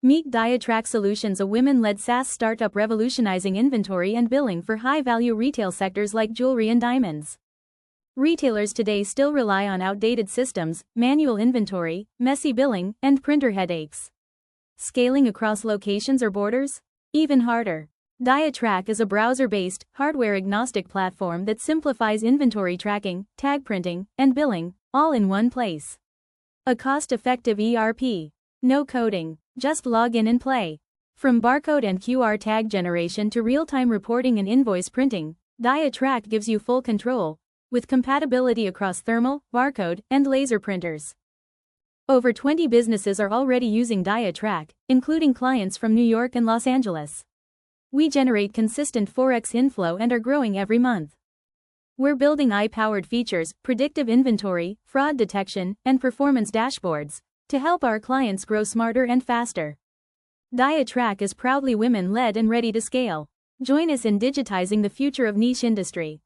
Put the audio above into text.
Meet DiaTrac Solutions, a women-led SaaS startup revolutionizing inventory and billing for high-value retail sectors like jewelry and diamonds. Retailers today still rely on outdated systems, manual inventory, messy billing, and printer headaches. Scaling across locations or borders? Even harder. DiaTrac is a browser-based, hardware-agnostic platform that simplifies inventory tracking, tag printing, and billing, all in one place. A cost-effective ERP. No coding, just log in and play. From barcode and QR tag generation to real-time reporting and invoice printing, DiaTrac gives you full control, with compatibility across thermal, barcode, and laser printers. Over 20 businesses are already using DiaTrac, including clients from New York and Los Angeles. We generate consistent Forex inflow and are growing every month. We're building AI-powered features, predictive inventory, fraud detection, and performance dashboards to help our clients grow smarter and faster. DiaTrac is proudly women-led and ready to scale. Join us in digitizing the future of niche industry.